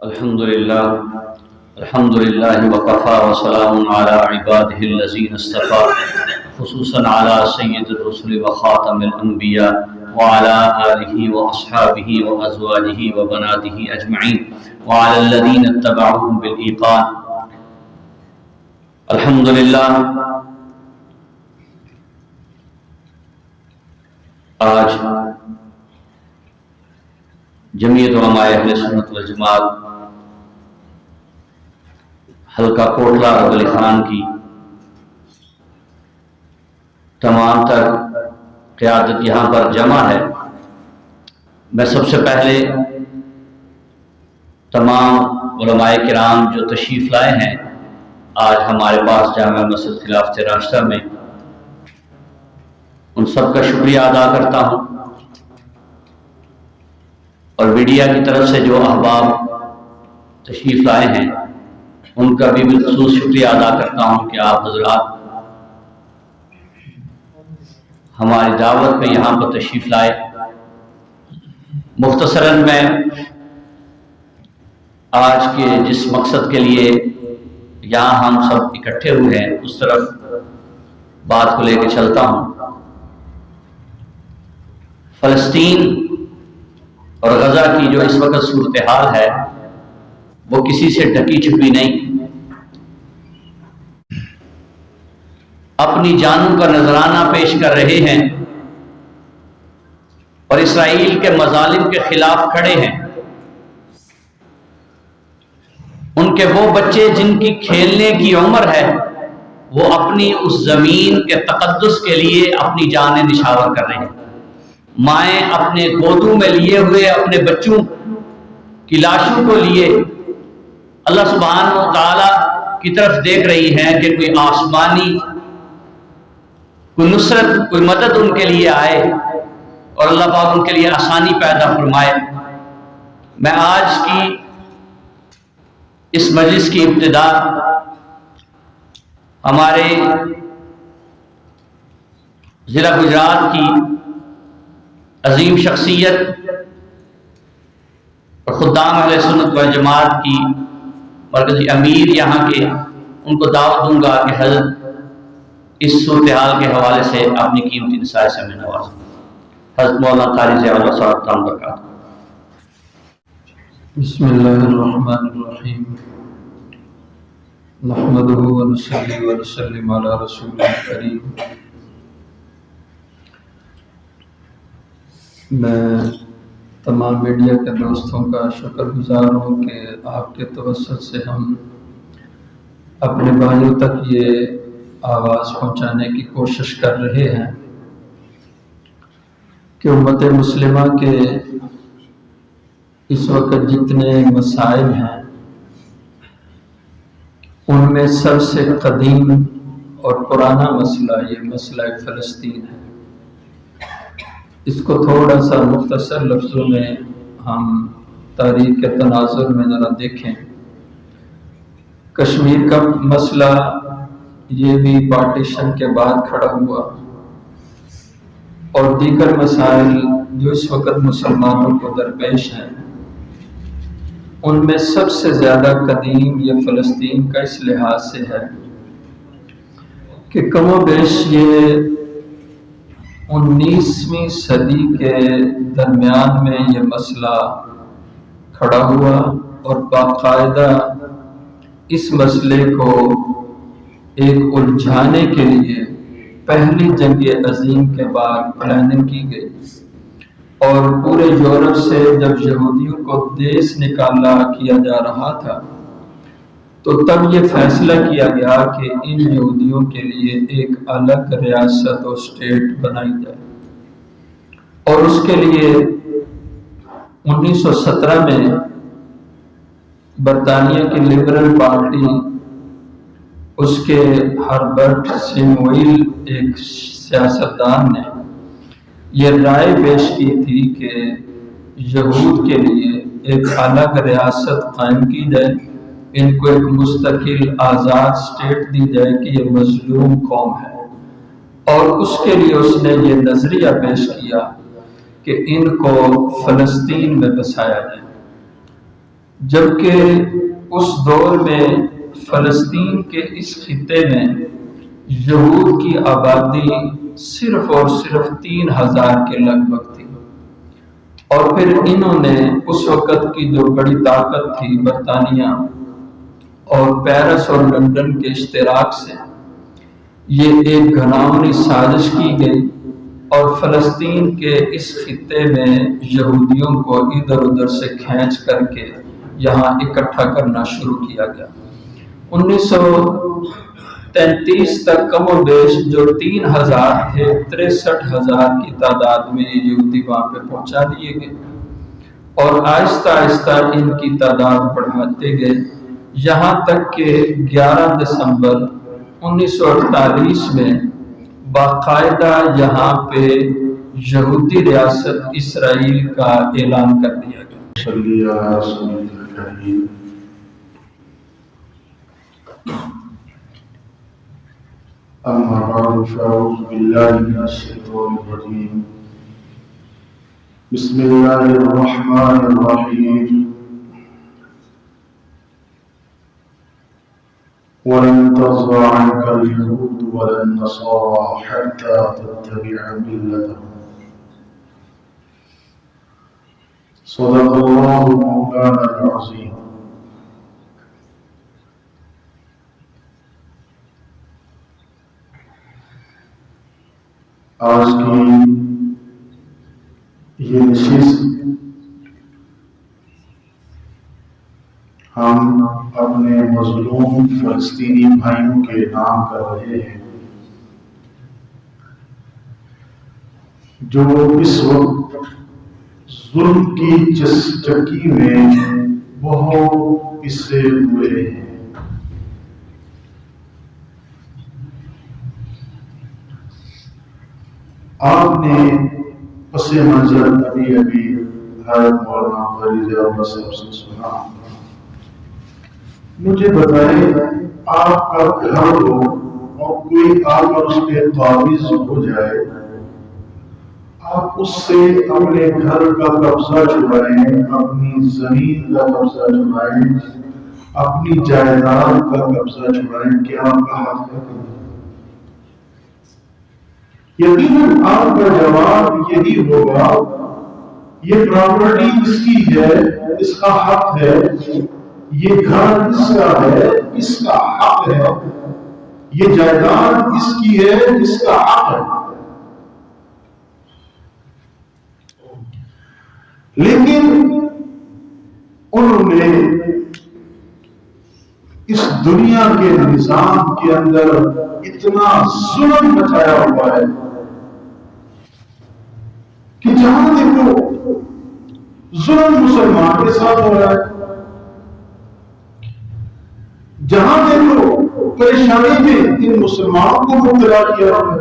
الحمد لله وكفى وسلام على عباده الذين اصطفى خصوصا على سيد الرسل وخاتم الأنبياء وعلى آله وأصحابه وأزواجه وبناته أجمعين وعلى الذين اتبعوهم بالإيقان. الحمد للہ آج جمعیت علماء اہل سنت والجماعت حلقہ کوٹلہ رب علی خان کی تمام تر قیادت یہاں پر جمع ہے. میں سب سے پہلے تمام علماء کرام جو تشریف لائے ہیں آج ہمارے پاس جامع مسجد خلافت راشدہ میں، ان سب کا شکریہ ادا کرتا ہوں، اور میڈیا کی طرف سے جو احباب تشریف لائے ہیں ان کا بھی بالخصوص شکریہ ادا کرتا ہوں کہ آپ حضرات ہماری دعوت میں یہاں پر تشریف لائے. مختصراً میں آج کے جس مقصد کے لیے یہاں ہم سب اکٹھے ہوئے ہیں اس طرف بات کو لے کے چلتا ہوں. فلسطین اور غزہ کی جو اس وقت صورتحال ہے وہ کسی سے ڈھکی چھپی نہیں. اپنی جانوں کا نذرانہ پیش کر رہے ہیں اور اسرائیل کے مظالم کے خلاف کھڑے ہیں. ان کے وہ بچے جن کی کھیلنے کی عمر ہے وہ اپنی اس زمین کے تقدس کے لیے اپنی جانیں نشاور کر رہے ہیں. مائیں اپنے گودوں میں لیے ہوئے اپنے بچوں کی لاشوں کو لیے اللہ سبحانہ و تعالی کی طرف دیکھ رہی ہیں کہ کوئی آسمانی کوئی نصرت کوئی مدد ان کے لیے آئے اور اللہ پاک ان کے لیے آسانی پیدا فرمائے. میں آج کی اس مجلس کی ابتدا ہمارے ضلع گجرات کی عظیم شخصیت اور خدام اہل سنت والجماعت کی مرکزی امیر یہاں کے، ان کو دعوت دوں گا کہ حضرت اس صورتحال کے حوالے سے اپنی قیمتی نصائح سے میں نوازوں. حضرت مولانا قاری ضیاء اللہ صاحب تعالیٰ برکاتہ. بسم اللہ الرحمن الرحیم نحمدہ ونصلی ونسلم علی رسول کریم. میں تمام میڈیا کے دوستوں کا شکر گزار ہوں کہ آپ کے توسط سے ہم اپنے بھائیوں تک یہ آواز پہنچانے کی کوشش کر رہے ہیں کہ امت مسلمہ کے اس وقت جتنے مسائل ہیں ان میں سب سے قدیم اور پرانا مسئلہ یہ مسئلہ فلسطین ہے. اس کو تھوڑا سا مختصر لفظوں میں ہم تاریخ کے تناظر میں ذرا دیکھیں. کشمیر کا مسئلہ یہ بھی پارٹیشن کے بعد کھڑا ہوا، اور دیگر مسائل جو اس وقت مسلمانوں کو درپیش ہیں ان میں سب سے زیادہ قدیم یہ فلسطین کا اس لحاظ سے ہے کہ کم و بیش یہ 19ویں صدی کے درمیان میں یہ مسئلہ کھڑا ہوا، اور باقاعدہ اس مسئلے کو ایک الجھانے کے لیے پہلی جنگ عظیم کے بعد پلاننگ کی گئی، اور پورے یورپ سے جب یہودیوں کو دیس نکالا کیا جا رہا تھا تو تب یہ فیصلہ کیا گیا کہ ان یہودیوں کے لیے ایک الگ ریاست و اسٹیٹ بنائی جائے. اور اس کے لیے 1917 میں برطانیہ کی لبرل پارٹی، اس کے ہربرٹ سیموئل ایک سیاستدان نے یہ رائے پیش کی تھی کہ یہود کے لیے ایک الگ ریاست قائم کی جائے، ان کو ایک مستقل آزاد اسٹیٹ دی جائے کہ یہ مظلوم قوم ہے. اور اس کے لیے اس نے یہ نظریہ پیش کیا کہ ان کو فلسطین میں بسایا جائے. جبکہ اس دور میں فلسطین کے اس خطے میں یہود کی آبادی صرف اور صرف 3000 کے لگ بھگ تھی، اور پھر انہوں نے اس وقت کی جو بڑی طاقت تھی برطانیہ اور پیرس اور لندن کے اشتراک سے یہ ایک گھناؤنی سازش کی گئی اور فلسطین کے اس خطے میں یہودیوں کو ادھر ادھر سے کھینچ کر کے یہاں اکٹھا کرنا شروع کیا گیا۔ 1933 تک کم و بیش جو 3000 تھے 63,000 کی تعداد میں یہ یہودی وہاں پہ پہنچا دیے گئے، اور آہستہ آہستہ ان کی تعداد بڑھاتے گئے، یہاں تک کہ 11 دسمبر 1948 میں باقاعدہ یہاں پہ یہودی ریاست اسرائیل کا اعلان کر دیا گیا۔ صلی علی سیدنا الکریم۔ اما بعد فاعوذ باللہ من الشیطان الرجیم، بسم اللہ الرحمن الرحیم۔ وَلَن تَرْضَىٰ عَنكَ الْيَهُودُ وَلَا النَّصَارَىٰ حَتَّىٰ تَتَّبِعَ مِلَّتَهُمْ۔ صدق اللہ مولانا العظیم۔ آج کی یہ نشست ہم اپنے مظلوم فلسطینی بھائیوں کے نام کر رہے ہیں جو اس وقت ظلم کی چکی میں بہت پسے ہوئے ہیں۔ آپ نے پس منظر ابھی حضرت مولانا فیض احمد صاحب سے سنا۔ مجھے بتائیں، آپ کا گھر ہو اور کوئی آ کر اس پہ قابض ہو جائے، آپ اس سے اپنے گھر کا قبضہ چھڑائیں، اپنی زمین کا قبضہ چھڑائیں، اپنی جائیداد کا قبضہ چھڑائیں، کیا آپ کا حق ہے؟ یقیناً آپ کا جواب یہی ہوگا، یہ پراپرٹی اس کی ہے، اس کا حق ہے، یہ گھر اس کا ہے، اس کا حق ہے، یہ جائیداد اس کی ہے، اس کا حق ہے۔ لیکن انہوں نے اس دنیا کے نظام کے اندر اتنا ظلم مچایا ہوا ہے کہ جہاں دیکھو ظلم مسلمان کے ساتھ ہو رہا ہے، جہاں دیکھو پریشانی میں ان مسلمانوں کو مبتلا کیا ہوا ہے۔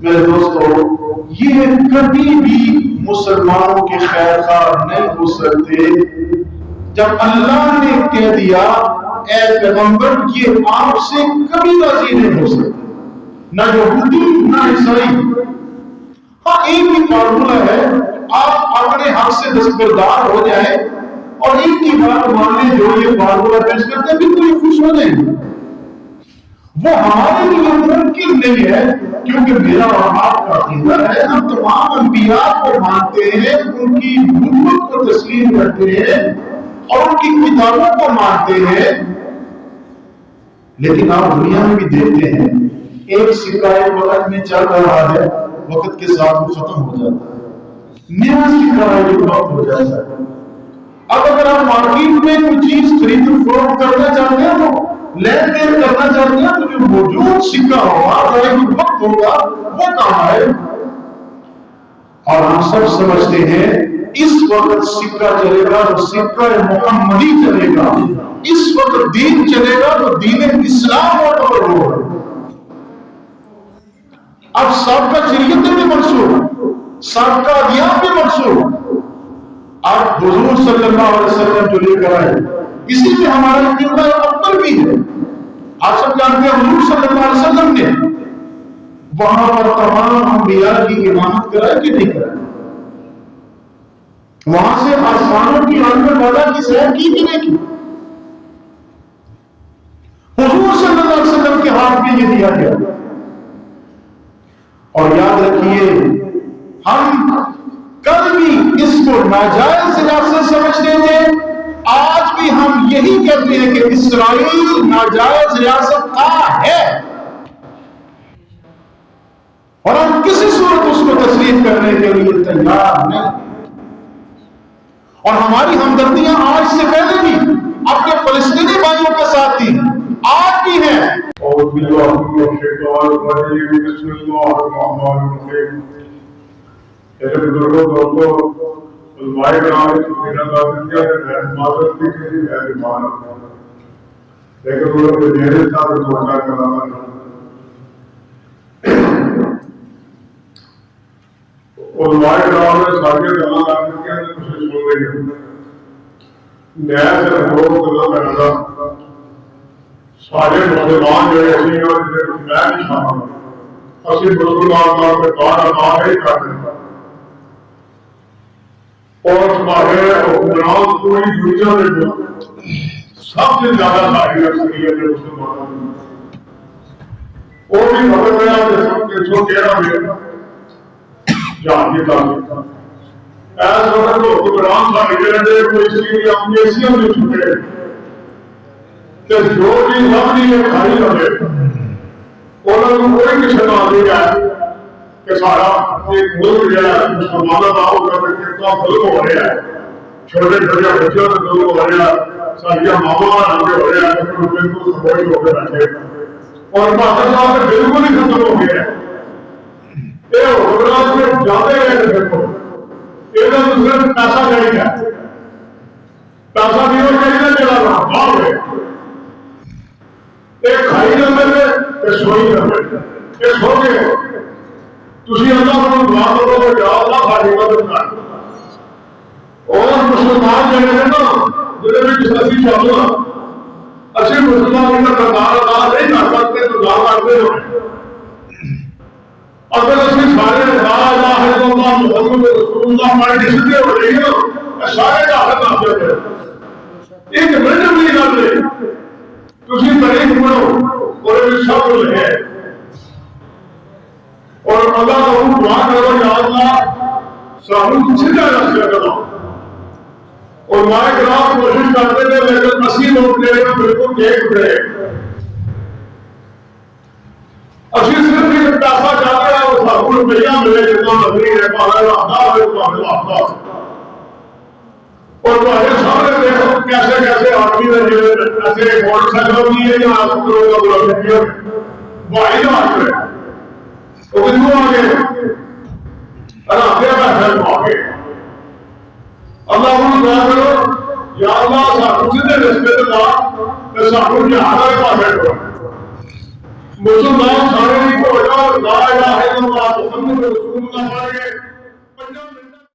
میرے دوستو، یہ کبھی بھی مسلمانوں کے خیر خواہ نہیں ہو سکتے جب اللہ نے کہہ دیا اے پیغمبر یہ آپ سے کبھی راضی نہیں ہو سکتے، نہ یہودی نہ عیسائی۔ ہاں ایک ہی فارمولہ ہے، آپ اپنے حق سے دستبردار ہو جائیں اور ایک کی بات مان لیں، جو یہ فارمولہ پیش کرتے ہیں بالکل ہی خوش ہو جائیں گے۔ وہ ہمارے لیے ممکن نہیں ہے، کیونکہ میرا اور آپ کا عقیدہ ہے، ہم تمام انبیاء کو مانتے ہیں، ان کی نبوت کو تسلیم کرتے ہیں اور ان کی کتابوں کو مانتے ہیں۔ لیکن آپ دنیا میں بھی دیکھتے ہیں ایک سکہ ایک وقت میں چل رہا ہے، وقت کے ساتھ وہ ختم ہو جاتا ہے، نیا سکہ ایک وقت ہو جاتا ہے۔ اب اگر آپ مارکیٹ میں کوئی چیز خرید و فروخت کرنا چاہتے ہیں، تو لین دین کرنا چاہتے ہیں، تو جو موجود سکہ ہوگا جو ایک وقت ہوگا وہ کہاں ہے؟ اور ہم سب سمجھتے ہیں اس وقت سکہ چلے گا تو سکہ محمدی چلے گا، اس وقت دین چلے گا تو دین اسلام معتبر ہوگا۔ اب سابقہ شریعتیں بھی منسوخ، سابقہ ادیان بھی منسوخ، آپ حضور صلی اللہ علیہ وسلم جو لے کر آئے اسی میں ہمارا قبلہ اکبر بھی ہے۔ آپ سب جانتے ہیں حضور صلی اللہ علیہ وسلم نے وہاں پر تمام انبیاء کی امامت کرائی کہ نہیں کرائی؟ وہاں سے آسمانوں کی آنکھ والا کی سیر کی کہ نہیں کی؟ حضور صلی اللہ علیہ وسلم کے ہاتھ میں یہ دیا گیا. اور یاد رکھیے ہم کل بھی اس کو ناجائز ریاست سمجھتے تھے، آج بھی ہم یہی کہتے ہیں کہ اسرائیل ناجائز ریاست ہے، اور ہم کسی صورت اس کو تسلیم کرنے کے لیے تیار نہیں. اور ہماری ہمدردیاں آج سے پہلے بھی اپنے فلسطینی بھائیوں کے ساتھ تھی، آج بھی ہیں. اور بسم اللہ الرحمن الرحیم. ایسے بزرگوں دوستوں علماء کرام میرا دعوت کیا ہے معذرت کی کہ ہے ایمان لیکن وہ لوگ میرے ساتھ توجہ کرانا علماء کرام نے سارے گلا دعوت کیا ہے کچھ سن رہی ہے میں صرف وہ گلا کرنا سارے مسلمان جو ایسی ہیں میں نہیں شامل اسی مسلمان میں بار بار نہیں کرتے اور ہمارے حکمران پوری دنیا میں سب سے زیادہ ساری اکثریت ہے مسلمانوں کی. وہ بھی خبر میں آپ کے 113 میں جان کی تعلیم ایسا وقت تو حکمران ساری کرنے کو اس لیے اپنی ایسیوں میں چھوٹے کہ جو بھی سب نہیں ہے کھائی لگے انہوں نے کوئی کسی نہ دے گا کہ سارا ایک ملک جو ہے مسلمانوں کا ہوگا کہ کتنا ظلم ہو رہا ہے، چھوٹے چھوٹے بچوں سے ظلم ہو رہا ہے، سارے ماما رنگے ہو رہا ہے، بالکل خبر ہو کے بیٹھے اور پاکستان صاحب سے بالکل ہی ختم ہو گیا ہے. یہ حکمران میں جاتے رہے دیکھو یہ تو صرف پیسہ چاہیے، پیسہ بھی اور چاہیے چلا رہا باہر ہے ایک کھائی نہ ملے ایک سوئی نہ ملے ایک سو گئے تسی اللہ کو دعا کرو کہ یا اللہ ساری مدد کر. اور مسلمان جڑے ہیں نا جڑے بھی اسی شامل ہاں اسی مسلمان کا کردار ادا نہیں کر سکتے تو دعا کرتے ہو. اگر اسی سارے لا الہ الا اللہ محمد رسول اللہ پڑھ کے سیدھے ہو رہی ہو سارے کا حق حاصل ہے. ایک منٹ بھی نہ لے تسی تاریخ پڑھو اور یہ سب ہے اور اللہ کو دعا کرو یا اللہ سانو سیدھا راستہ کرو. اور مائے کرام کوشش کرتے تھے لیکن اسی لوگ نے بالکل ایک رہے اسی صرف یہ پیسہ چاہتے ہیں وہ سانو روپیہ ملے جتنا نظری ہے پاہر لاہدہ ہے پاہر لاہدہ اور تمہارے سامنے دیکھو کیسے کیسے آدمی نے ایسے موٹر سائیکل کی ہے یا آسکروں کا بلا کیا بھائی نہ آتے وہ کتنوں آگے آگے بیٹھے آگے. اللہ کو دعا کرو یا اللہ سانو سیدھے رستے تے لا تے سانو جہاد والے پاسے کرو. مسلمان سارے ہی ہو جاؤ لا الہ الا اللہ محمد رسول اللہ پڑھ کے